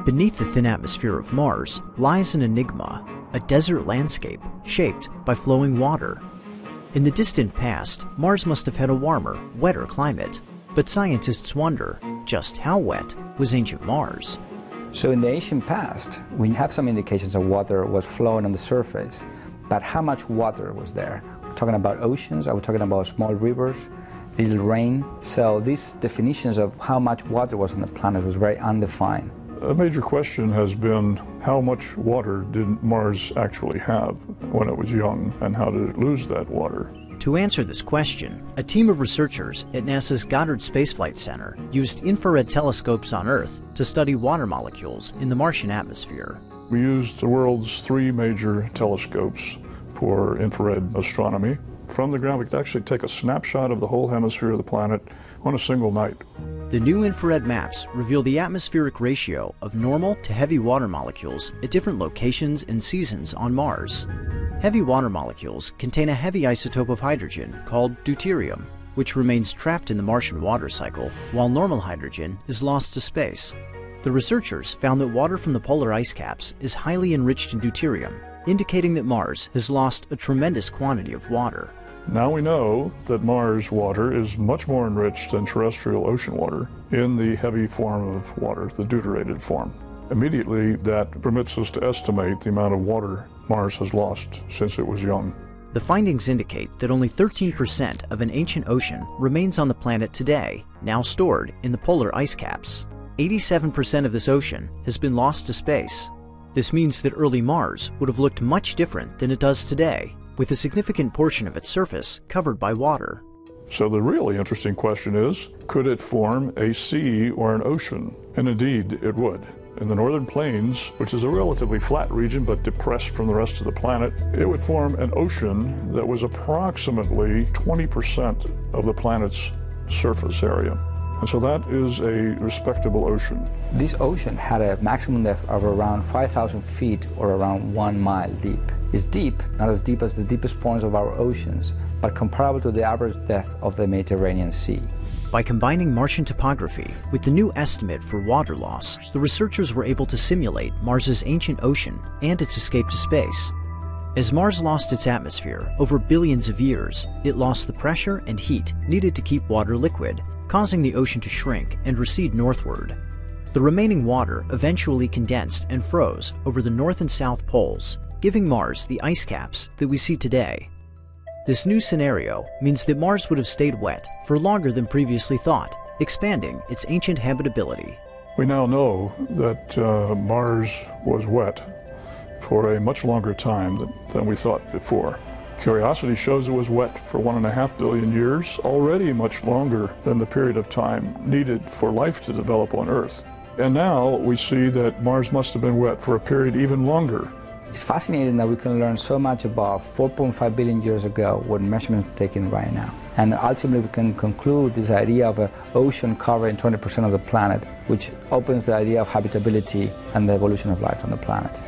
Beneath the thin atmosphere of Mars lies an enigma, a desert landscape shaped by flowing water. In the distant past, Mars must have had a warmer, wetter climate. But scientists wonder, just how wet was ancient Mars? So in the ancient past, we have some indications that water was flowing on the surface, but how much water was there? We're talking about oceans, are we talking about small rivers, little rain? So these definitions of how much water was on the planet was very undefined. A major question has been how much water did Mars actually have when it was young, and how did it lose that water? To answer this question, a team of researchers at NASA's Goddard Space Flight Center used infrared telescopes on Earth to study water molecules in the Martian atmosphere. We used the world's 3 major telescopes for infrared astronomy. From the ground, we could actually take a snapshot of the whole hemisphere of the planet on a single night. The new infrared maps reveal the atmospheric ratio of normal to heavy water molecules at different locations and seasons on Mars. Heavy water molecules contain a heavy isotope of hydrogen called deuterium, which remains trapped in the Martian water cycle, while normal hydrogen is lost to space. The researchers found that water from the polar ice caps is highly enriched in deuterium, indicating that Mars has lost a tremendous quantity of water. Now we know that Mars water is much more enriched than terrestrial ocean water in the heavy form of water, the deuterated form. Immediately, that permits us to estimate the amount of water Mars has lost since it was young. The findings indicate that only 13% of an ancient ocean remains on the planet today, now stored in the polar ice caps. 87% of this ocean has been lost to space. This means that early Mars would have looked much different than it does today, with a significant portion of its surface covered by water. So the really interesting question is, could it form a sea or an ocean? And indeed, it would. In the northern plains, which is a relatively flat region but depressed from the rest of the planet, it would form an ocean that was approximately 20% of the planet's surface area. And so that is a respectable ocean. This ocean had a maximum depth of around 5,000 feet or around 1 mile deep. It's deep, not as deep as the deepest points of our oceans, but comparable to the average depth of the Mediterranean Sea. By combining Martian topography with the new estimate for water loss, the researchers were able to simulate Mars's ancient ocean and its escape to space. As Mars lost its atmosphere over billions of years, it lost the pressure and heat needed to keep water liquid, causing the ocean to shrink and recede northward. The remaining water eventually condensed and froze over the north and south poles, giving Mars the ice caps that we see today. This new scenario means that Mars would have stayed wet for longer than previously thought, expanding its ancient habitability. We now know that Mars was wet for a much longer time than we thought before. Curiosity shows it was wet for 1.5 billion years, already much longer than the period of time needed for life to develop on Earth. And now we see that Mars must have been wet for a period even longer. It's fascinating that we can learn so much about 4.5 billion years ago with measurements taken right now. And ultimately we can conclude this idea of an ocean covering 20% of the planet, which opens the idea of habitability and the evolution of life on the planet.